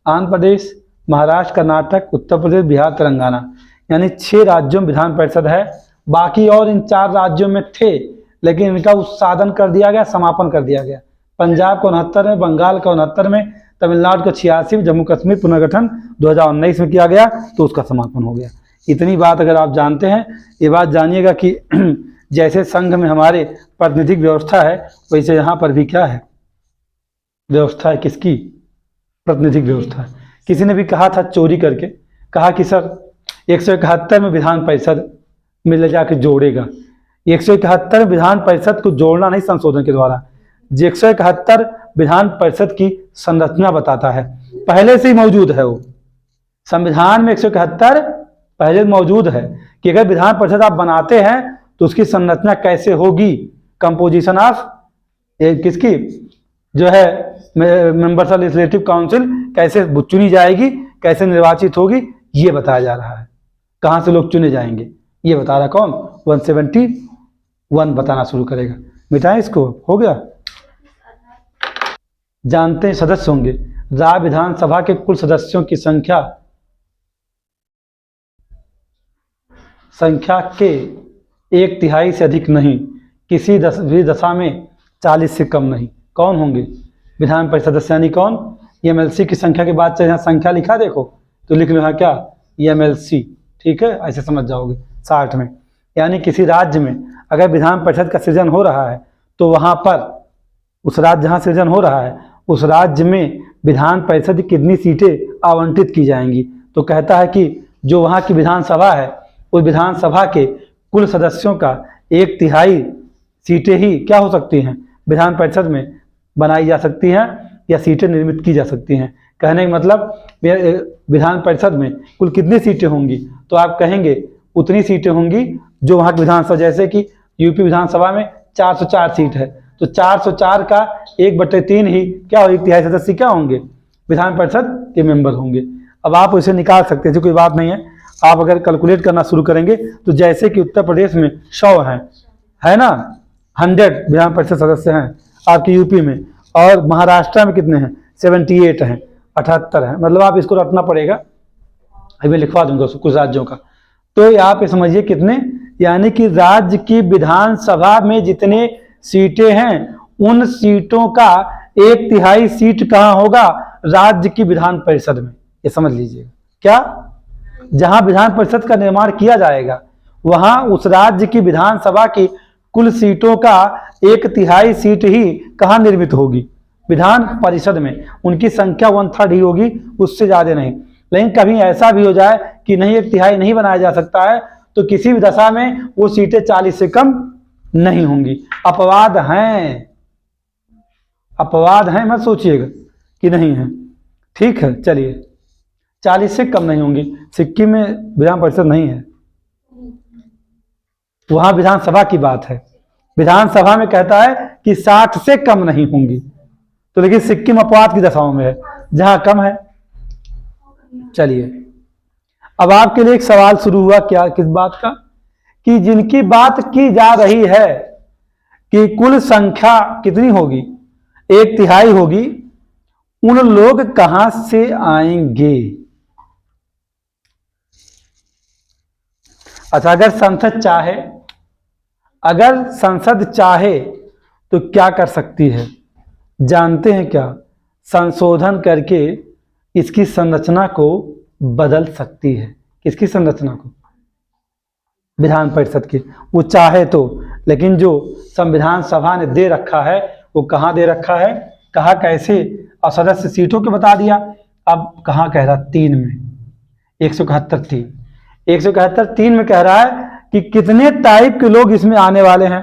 आंध्र प्रदेश, महाराष्ट्र, कर्नाटक, उत्तर प्रदेश, बिहार, तेलंगाना, यानी 6 राज्यों में विधान परिषद है। बाकी और इन 4 राज्यों में थे, लेकिन इनका उत्साधन कर दिया गया, समापन कर दिया गया। पंजाब को 69 में, बंगाल को 69 में, तमिलनाडु को 86 में, जम्मू कश्मीर पुनर्गठन 2019 में किया गया, तो उसका समापन हो गया। इतनी बात अगर आप जानते हैं, ये बात जानिएगा कि जैसे संघ में हमारे प्रतिनिधिक व्यवस्था है, वैसे यहाँ पर भी क्या है? व्यवस्था है। किसकी? प्रतिनिधिक व्यवस्था। किसी ने भी कहा था चोरी करके, कहा कि सर 171 में विधान परिषद में ले जाकर जोड़ेगा। 171 में विधान परिषद को जोड़ना नहीं संशोधन के द्वारा, 171 विधान परिषद की संरचना बताता है, पहले से ही मौजूद है। वो संविधान में 171 पहले मौजूद है कि अगर विधान परिषद आप बनाते हैं तो उसकी संरचना कैसे होगी, कंपोजिशन ऑफ किसकी जो है मेंबर्स ऑफ लेजिस्लेटिव काउंसिल कैसे चुनी जाएगी, कैसे निर्वाचित होगी, ये बताया जा रहा है। कहाँ से लोग चुने जाएंगे ये बता रहा कौन? 171 बताना शुरू करेगा। मिटाएं इसको, हो गया। जानते हैं सदस्य होंगे, राज्य विधानसभा के कुल सदस्यों की संख्या के 1/3 से अधिक नहीं, किसी भी दशा में 40 से कम नहीं। कौन होंगे विधान परिषद सदस्य? यानी कौन? MLC की संख्या के बाद यहाँ संख्या लिखा देखो तो लिख लो यहाँ क्या? MLC। ठीक है, ऐसे समझ जाओगे 60 में। यानी किसी राज्य में अगर विधान परिषद का सृजन हो रहा है तो वहाँ पर उस राज्य जहाँ सृजन हो रहा है उस राज्य में विधान परिषद की कितनी सीटें आवंटित की जाएंगी। तो कहता है कि जो वहाँ की विधानसभा है उस विधानसभा के कुल सदस्यों का 1/3 सीटें ही क्या हो सकती हैं? विधान परिषद में बनाई जा सकती हैं या सीटें निर्मित की जा सकती हैं। कहने का मतलब विधान परिषद में कुल कितनी सीटें होंगी? तो आप कहेंगे उतनी सीटें होंगी जो वहाँ की विधानसभा, जैसे कि यूपी विधानसभा में 404 सीट है, तो 404 का 1/3 ही क्या हो, 1/3 सदस्य क्या होंगे, विधान परिषद के मेंबर होंगे। अब आप उसे निकाल सकते हैं, कोई बात नहीं है। आप अगर कैलकुलेट करना शुरू करेंगे तो जैसे कि उत्तर प्रदेश में 100 है ना, 100 विधान परिषद सदस्य हैं आपके यूपी में, और महाराष्ट्र में कितने हैं, 78 हैं, 78 हैं, मतलब आप इसको रखना पड़ेगा, अभी मैं लिखवा दूंगा कुछ राज्यों का। तो आप ये समझिए कितने, यानी कि राज्य की विधानसभा में जितने सीटें हैं उन सीटों का 1/3 सीट कहाँ होगा, राज्य की विधान परिषद में। ये समझ लीजिएगा, क्या, जहां विधान परिषद का निर्माण किया जाएगा वहां उस राज्य की विधानसभा की कुल सीटों का 1/3 सीट ही कहाँ निर्मित होगी, विधान परिषद में। उनकी संख्या 1/3 ही होगी, उससे ज्यादा नहीं। लेकिन कभी ऐसा भी हो जाए कि नहीं, 1/3 नहीं बनाया जा सकता है, तो किसी भी दशा में वो सीटें 40 से कम नहीं होंगी। अपवाद हैं, अपवाद हैं, मत सोचिएगा कि नहीं है, ठीक है। चलिए, 40 से कम नहीं होंगी। सिक्किम में विधान परिषद नहीं है, वहां विधानसभा की बात है, विधानसभा में कहता है कि 60 से कम नहीं होंगी, तो लेकिन सिक्किम अपवाद की दशाओं में है जहां कम है। चलिए, अब आपके लिए एक सवाल शुरू हुआ, क्या, किस बात का, कि जिनकी बात की जा रही है कि कुल संख्या कितनी होगी, 1/3 होगी, उन लोग कहां से आएंगे। अच्छा, अगर संसद चाहे तो क्या कर सकती है, जानते हैं क्या, संशोधन करके इसकी संरचना को बदल सकती है। किसकी संरचना को, विधान परिषद की, वो चाहे तो। लेकिन जो संविधान सभा ने दे रखा है वो कहाँ दे रखा है, कहा कैसे, और सदस्य सीटों के बता दिया। अब कहाँ कह रहा, 3 में, 171(3) में कह रहा है कि कितने टाइप के लोग इसमें आने वाले हैं।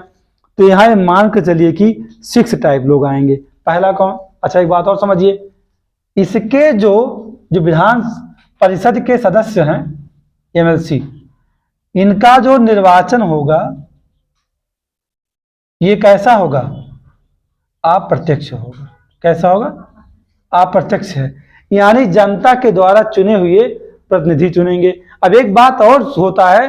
तो यहाँ मान के चलिए कि 6 टाइप लोग आएंगे। पहला कौन, अच्छा एक बात और समझिए, इसके जो विधान परिषद के सदस्य हैं, एमएलसी, इनका जो निर्वाचन होगा ये कैसा होगा, अप्रत्यक्ष होगा। कैसा होगा, अप्रत्यक्ष है, यानी जनता के द्वारा चुने हुए प्रतिनिधि चुनेंगे। अब एक बात और होता है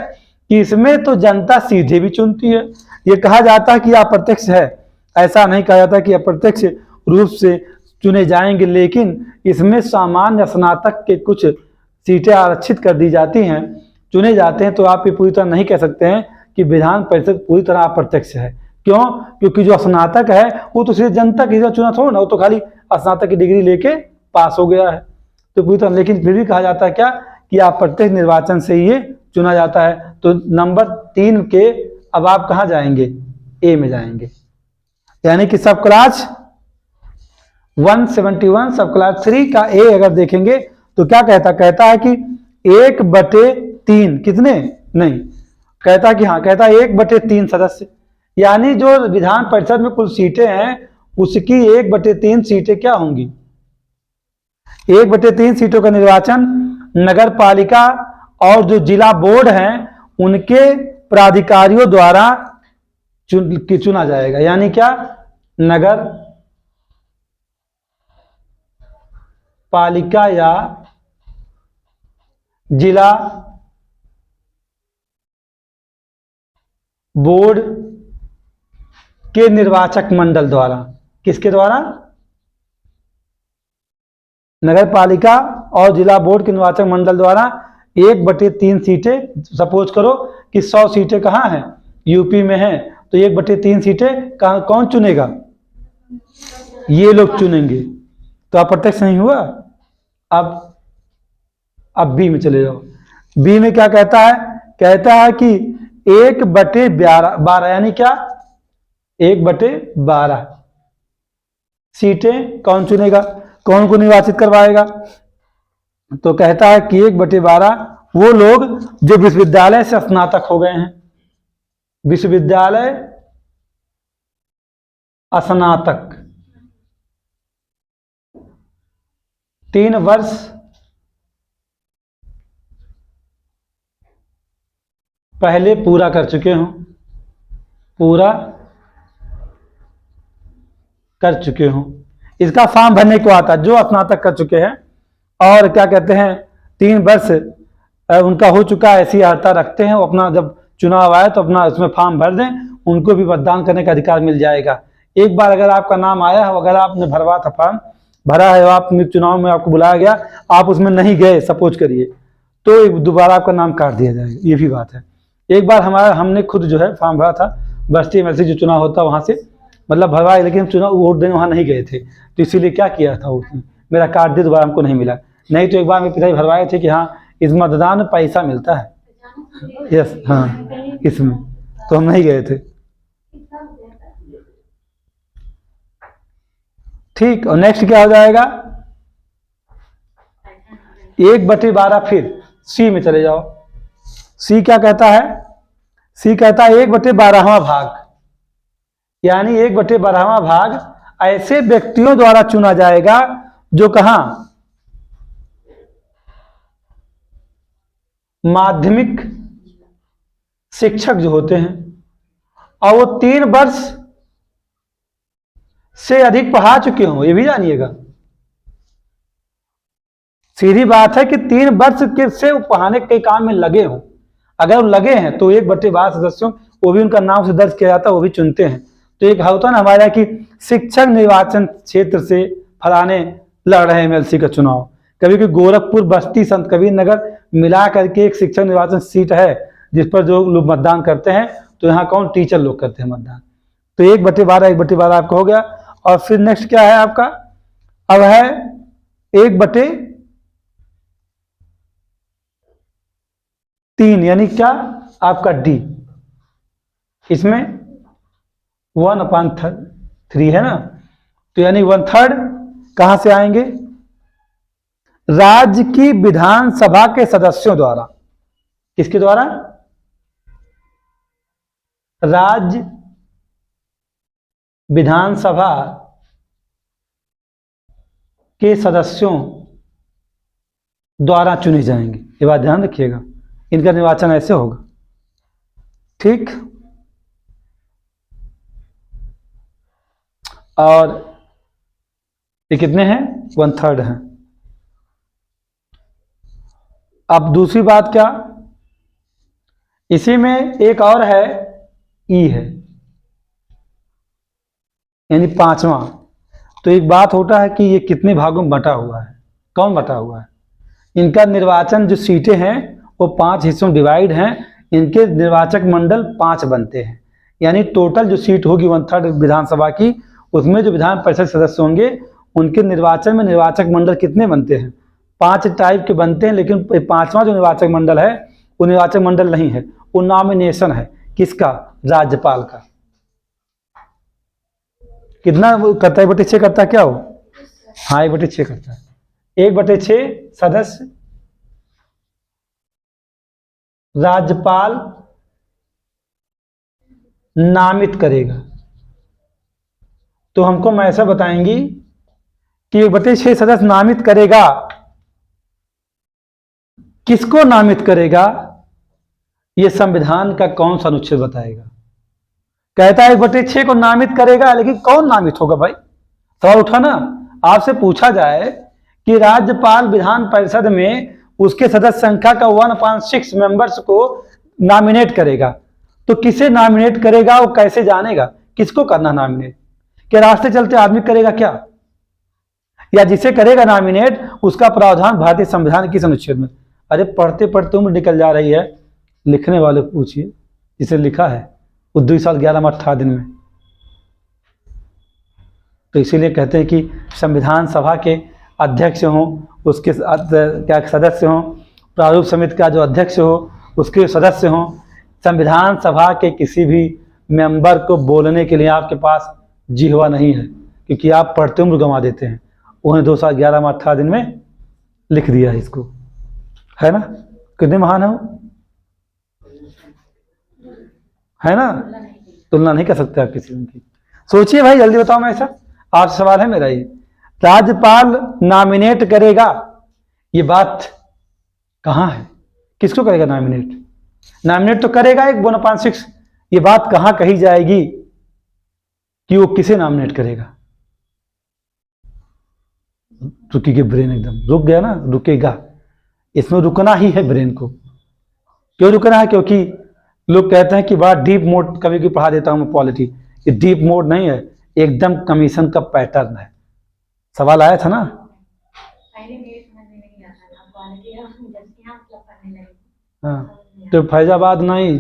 कि इसमें तो जनता सीधे भी चुनती है, ये कहा जाता है कि अप्रत्यक्ष है, ऐसा नहीं कहा जाता कि अप्रत्यक्ष रूप से चुने जाएंगे, लेकिन इसमें सामान्य स्नातक के कुछ सीटें आरक्षित कर दी जाती हैं, चुने जाते हैं। तो आप ये पूरी तरह नहीं कह सकते हैं कि विधान परिषद पूरी तरह अप्रत्यक्ष है। क्यों, क्योंकि जो स्नातक है वो तो सिर्फ जनता की चुना थोड़ा ना, वो तो खाली स्नातक की डिग्री लेके पास हो गया है, तो पूरी तरह। लेकिन फिर भी कहा जाता है क्या, कि अप्रत्यक्ष निर्वाचन से ये चुना जाता है। तो नंबर 3 के अब आप कहाँ जाएंगे, ए में जाएंगे, यानी कि सब क्लास 171 सब क्लास 3 का ए अगर देखेंगे तो क्या कहता है कि 1/3 कितने, नहीं, कहता है कि हाँ, कहता है 1/3 सदस्य, यानी जो विधान परिषद में कुल सीटें हैं उसकी 1/3 सीटें क्या होंगी, 1/3 सीटों का निर्वाचन नगर पालिका और जो जिला बोर्ड हैं उनके प्राधिकारियों द्वारा चुना जाएगा। यानी क्या, नगर पालिका या जिला बोर्ड के निर्वाचक मंडल द्वारा, किसके द्वारा, नगर पालिका और जिला बोर्ड के निर्वाचक मंडल द्वारा 1/3 सीटें, सपोज करो कि 100 सीटें कहाँ हैं, यूपी में हैं, तो 1/3 सीटें कौन चुनेगा, ये लोग चुनेंगे। तो अप्रत्यक्ष नहीं हुआ। अब बी में चले जाओ। बी में क्या कहता है कि 1/12, यानी क्या, 1/12 सीटें कौन चुनेगा, कौन को निर्वाचित करवाएगा। तो कहता है कि 1/12 वो लोग जो विश्वविद्यालय से स्नातक हो गए हैं, विश्वविद्यालय स्नातक 3 वर्ष पहले पूरा कर चुके हों, पूरा कर चुके हों। इसका फॉर्म भरने को आता है जो स्नातक कर चुके हैं और क्या कहते हैं 3 वर्ष उनका हो चुका है, ऐसी अर्हता रखते हैं, वो अपना जब चुनाव आए तो अपना उसमें फॉर्म भर दें, उनको भी मतदान करने का अधिकार मिल जाएगा। एक बार अगर आपका नाम आया हो, अगर आपने भरवा था फॉर्म भरा है, आप चुनाव में आपको बुलाया गया, आप उसमें नहीं गए सपोज करिए, तो दोबारा आपका नाम काट दिया जाएगा, ये भी बात है। एक बार हमने खुद जो है फॉर्म भरा था, बस्ती एमएलसी जो चुनाव होता वहाँ से मतलब भरवाए, लेकिन चुनाव वोट देने वहाँ नहीं गए थे, तो इसीलिए क्या किया था उसने, मेरा कार्ड दे, दोबारा हमको नहीं मिला। नहीं तो एक बार मेरे पिताजी भरवाए थे कि हाँ इस मतदान में पैसा मिलता है, यस हाँ इसमें, तो हम नहीं गए थे। ठीक, और नेक्स्ट क्या हो जाएगा 1/12, फिर सी में चले जाओ। सी क्या कहता है, सी कहता है 1/12वां भाग, यानी 1/12वां भाग ऐसे व्यक्तियों द्वारा चुना जाएगा जो कहां माध्यमिक शिक्षक जो होते हैं और वो 3 वर्ष से अधिक पढ़ा चुके हों, ये भी जानिएगा। सीधी बात है कि 3 वर्ष के से पढ़ाने के काम में लगे हों, अगर वो लगे हैं तो 1/12 सदस्यों वो भी उनका नाम से दर्ज किया जाता है, वो भी चुनते हैं। तो एक होता ना हमारा कि शिक्षक निर्वाचन क्षेत्र से फलाने लड़ रहे हैं एमएलसी का चुनाव, कभी भी गोरखपुर, बस्ती, संत कबीर नगर मिला करके एक शिक्षक निर्वाचन सीट है जिस पर जो लोग मतदान करते हैं, तो यहाँ कौन टीचर लोग करते हैं मतदान। तो 1/12 आपका हो गया। और फिर नेक्स्ट क्या है आपका, अब है 1/3 यानी क्या आपका डी, इसमें 1/3 है ना, तो यानी 1/3 कहां से आएंगे, राज्य की विधानसभा के सदस्यों द्वारा। किसके द्वारा, राज्य विधानसभा के सदस्यों द्वारा चुने जाएंगे, ये बात ध्यान रखिएगा, इनका निर्वाचन ऐसे होगा। ठीक, और ये कितने हैं 1/3 हैं। अब दूसरी बात क्या, इसी में एक और है ई है, यानी 5वां। तो एक बात होता है कि ये कितने भागों में बटा हुआ है, कौन बटा हुआ है, इनका निर्वाचन जो सीटें हैं वो 5 हिस्सों में डिवाइड हैं, इनके निर्वाचक मंडल 5 बनते हैं, यानी टोटल जो सीट होगी 1/3 विधानसभा की, उसमें जो विधान परिषद सदस्य होंगे उनके निर्वाचन में निर्वाचक मंडल कितने बनते हैं, 5 टाइप के बनते हैं। लेकिन 5वां जो निर्वाचक मंडल है वो निर्वाचक मंडल नहीं है, वो नॉमिनेशन है, किसका, राज्यपाल का। कितना करता है, 1/6 करता है क्या हो, हाँ 1/6 करता है। 1/6 सदस्य राज्यपाल नामित करेगा। तो हमको मैं ऐसा बताएंगी कि 1/6 सदस्य नामित करेगा, किसको नामित करेगा, यह संविधान का कौन सा अनुच्छेद बताएगा। कहता है 1/6 को नामित करेगा, लेकिन कौन नामित होगा भाई, सवाल उठा ना। आपसे पूछा जाए कि राज्यपाल विधान परिषद में उसके सदस्य संख्या का 1/6 मेंबर्स को नॉमिनेट करेगा, तो किसे नॉमिनेट करेगा, वो कैसे जानेगा किसको करना नॉमिनेट, क्या रास्ते चलते आदमी करेगा क्या, या जिसे करेगा नॉमिनेट उसका प्रावधान भारतीय संविधान किस अनुच्छेद में। अरे पढ़ते पढ़ते उम्र निकल जा रही है, लिखने वाले पूछिए, जिसे लिखा है वो 2 साल 11 माह 18 दिन में। तो इसीलिए कहते हैं कि संविधान सभा के अध्यक्ष हों, उसके क्या सदस्य हों, प्रारूप समिति का जो अध्यक्ष हो उसके सदस्य हों, संविधान सभा के किसी भी मेंबर को बोलने के लिए आपके पास जिह्वा नहीं है, क्योंकि आप पढ़ते उम्र गंवा देते हैं। उन्हें 2 साल 11 माह 18 दिन में लिख दिया है इसको, है ना, कितने महान है वो, है ना, तुलना नहीं कर सकते आप किसी की। सोचिए भाई, जल्दी बताओ, मैं ऐसा आपसे सवाल है मेरा, ये राज्यपाल नॉमिनेट करेगा, ये बात कहां है, किसको करेगा नॉमिनेट, नॉमिनेट तो करेगा एक 1/6। ये बात कहां कही जाएगी कि वो किसे नॉमिनेट करेगा? रुकी ब्रेन एकदम रुक गया ना, रुकेगा। इसमें रुकना ही है ब्रेन को। क्यों रुकना है? क्योंकि लोग कहते हैं कि बड़ा डीप मोड कभी कभी पढ़ा देता हूं मैं पॉलिटी। ये डीप मोड नहीं है, एकदम कमीशन का पैटर्न है। सवाल आया था ना। हाँ, तो फैजाबाद नहीं,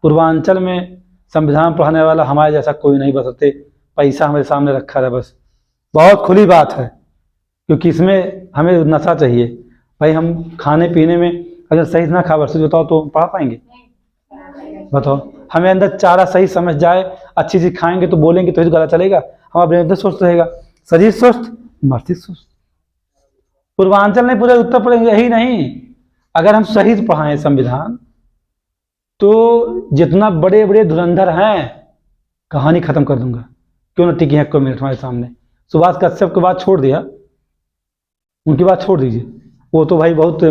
पूर्वांचल में संविधान पढ़ाने वाला हमारे जैसा कोई नहीं, बसते पैसा हमारे सामने रखा है बस। बहुत खुली बात है, क्योंकि इसमें हमें नशा चाहिए भाई। हम खाने पीने में अगर सही ना खा बरसे बताओ तो पढ़ा पाएंगे? बताओ, हमें अंदर चारा सही समझ जाए, अच्छी चीज खाएंगे तो बोलेंगे तो गला चलेगा। हमारा ब्रेन तो स्वस्थ रहेगा, शरीर स्वस्थ, मस्तिष्क स्वस्थ। पूर्वांचल नहीं, पूरे उत्तर प्रदेश यही नहीं। अगर हम सही से पढ़ाएं संविधान तो जितना बड़े बड़े धुरंधर हैं कहानी खत्म कर दूंगा। क्यों ना टिकी है कोई मिनट हमारे सामने। सुभाष कश्यप की बात छोड़ दिया, उनकी बात छोड़ दीजिए, वो तो भाई बहुत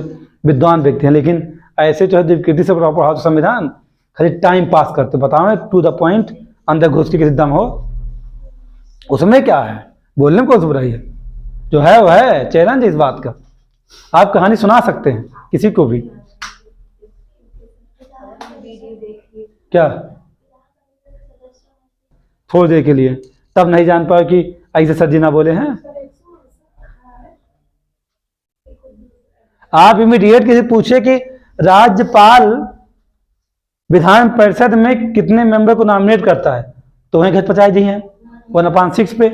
विद्वान व्यक्ति हैं, लेकिन ऐसे जो है दिवकृति से पढ़ाओ तो संविधान खाली टाइम पास करते। बताओ टू द पॉइंट, अंदर घुस के किसी दम हो, उसमें क्या है? बोलने में कौन सी बुराई है? जो है वो है, चैलेंज इस बात का। आप कहानी सुना सकते हैं किसी को भी। क्या थोड़ी देर के लिए, तब नहीं जान पाए कि ऐसे सर जी ना बोले हैं। आप इमीडिएट किसी पूछे कि राज्यपाल विधान परिषद में कितने मेंबर को नॉमिनेट करता है, तो वहीं घटपचाई जी हैं 1/6 पे।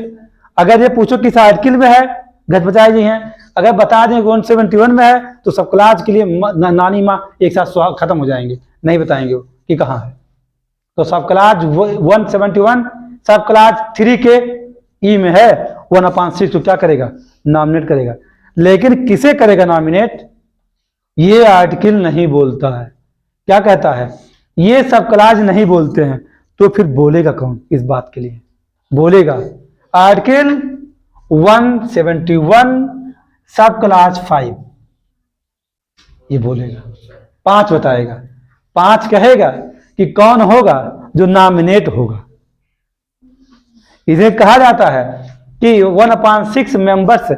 अगर ये पूछो किस आर्टिकल में है, घटपचाई जी हैं। अगर बता दें 171 में है तो सब क्लास के लिए नानी माँ एक साथ खत्म हो जाएंगे, नहीं बताएंगे वो कि कहाँ है। तो सब क्लास 171 सब क्लास 3 के ई में है, 1/6 तो क्या करेगा? नॉमिनेट करेगा। लेकिन किसे करेगा नॉमिनेट, ये आर्टिकल नहीं बोलता है। क्या कहता है? ये सब क्लास नहीं बोलते हैं, तो फिर बोलेगा कौन इस बात के लिए? बोलेगा आर्टिकल 171 सब क्लास 5, ये बोलेगा। 5 बताएगा, 5 कहेगा कि कौन होगा जो नॉमिनेट होगा। इसे कहा जाता है कि 1/6 मेंबर्स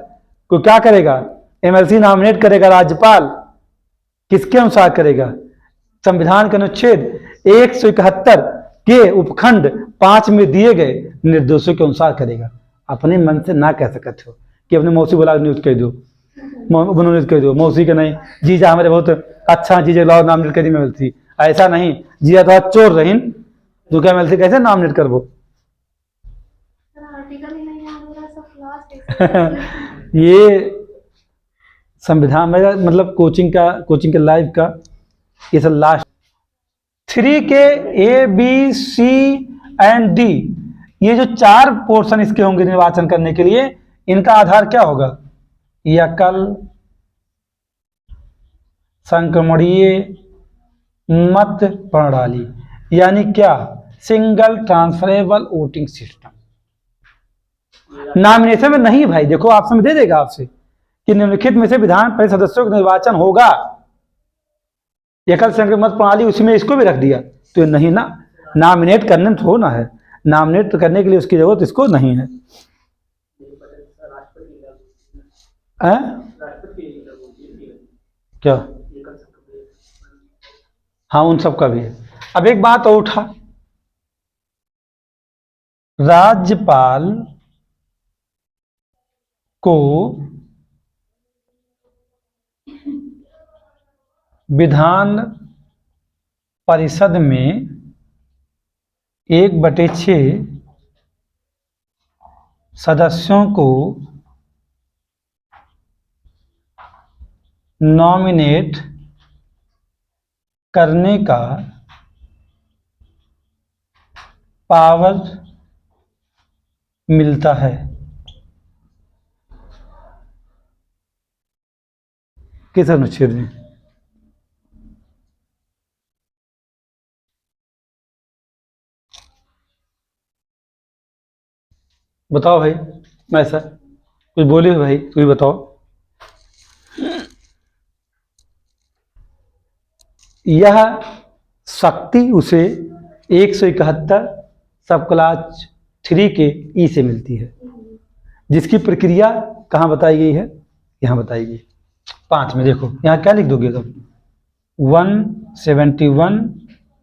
को क्या करेगा? एमएलसी नॉमिनेट करेगा। राज्यपाल किसके अनुसार करेगा? संविधान के अनुच्छेद 171 के उपखंड 5 में दिए गए निर्देशों के अनुसार करेगा। अपने मन से ना कह सकते हो कि अपने मौसी बोला न्यूज कह दो, न्यूज कह दो, मौसी के नहीं, जीजा हमारे बहुत अच्छा, जीजा लाओ नॉमिनेट करी एमएलसी। ऐसा नहीं, जीजा तो चोर रही जो क्या एमएलसी कैसे नॉमिनेट करबो। ये संविधान में मतलब कोचिंग के लाइव का ये सब लास्ट 3 के A B C and D, ये जो 4 पोर्शन इसके होंगे निर्वाचन करने के लिए, इनका आधार क्या होगा? एकल संक्रमणीय मत प्रणाली, यानी क्या? Single transferable voting system. Nomination में नहीं भाई, देखो ऑप्शन दे देगा आपसे कि निम्नलिखित में से विधान परिषद सदस्यों का निर्वाचन होगा एकल संक्रमण मत प्रणाली, उसमें इसको भी रख दिया, तो नहीं ना। नॉमिनेट करने में थोड़ा ना है, नॉमिनेट करने के लिए उसकी जरूरत इसको नहीं है। क्या? हाँ, उन सब का भी है। अब एक बात और उठा, राज्यपाल को विधान परिषद में 1/6 सदस्यों को नॉमिनेट करने का पावर मिलता है। किस अनुच्छेद में? बताओ भाई, मैं ऐसा कुछ बोले भाई, तू ही बताओ। यह शक्ति उसे 171 सब क्लास 3 के ई से मिलती है, जिसकी प्रक्रिया कहाँ बताई गई है, यहाँ बताई गई 5 में। देखो यहाँ क्या लिख दोगे तुम, 171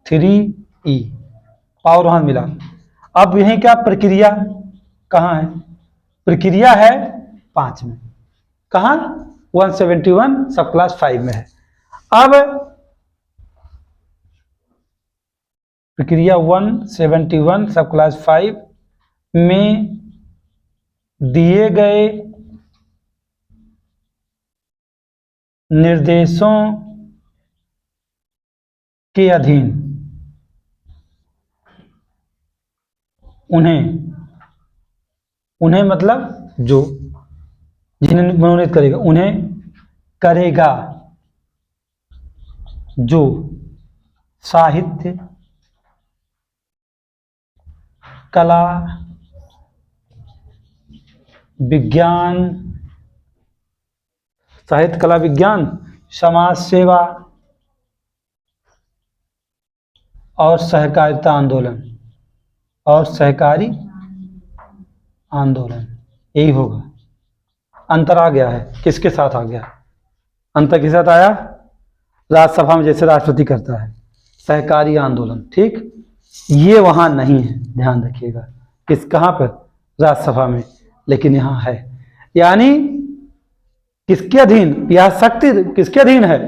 3E पावर 1 मिला। अब यही क्या प्रक्रिया कहाँ है, प्रक्रिया है 5 में, कहाँ 171 सब क्लास 5 में है। अब प्रक्रिया 171 सब क्लास 5 में दिए गए निर्देशों के अधीन उन्हें मतलब जो जिन्हें मनोनीत करेगा, उन्हें करेगा जो साहित्य कला विज्ञान, साहित्य कला विज्ञान, समाज सेवा और सहकारिता आंदोलन और सहकारी आंदोलन, यही होगा। अंतर आ गया है, किसके साथ आ गया, अंतर किसके साथ आया, राज्यसभा में जैसे राष्ट्रपति करता है, सहकारी आंदोलन, ठीक। ये वहां नहीं है, ध्यान रखिएगा, किस कहां पर, राज्यसभा में, लेकिन यहां है। यानी किसके अधीन, यह शक्ति किसके अधीन है,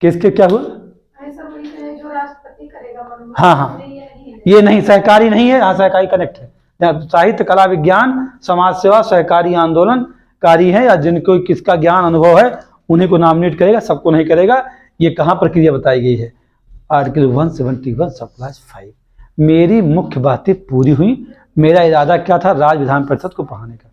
किसके, क्या हुआ, जो राष्ट्रपति करेगा। हाँ हाँ, ये नहीं, सहकारी नहीं है, हाँ सहकारी कनेक्ट है। साहित्य कला विज्ञान समाज सेवा सहकारी आंदोलनकारी है, या जिनको किसका ज्ञान अनुभव है उन्हीं को नॉमिनेट करेगा, सबको नहीं करेगा। ये कहाँ प्रक्रिया बताई गई है, आर्टिकल 171 सब क्लास 5। मेरी मुख्य बातें पूरी हुई। मेरा इरादा क्या था, राज्य विधान परिषद को पढ़ाने का।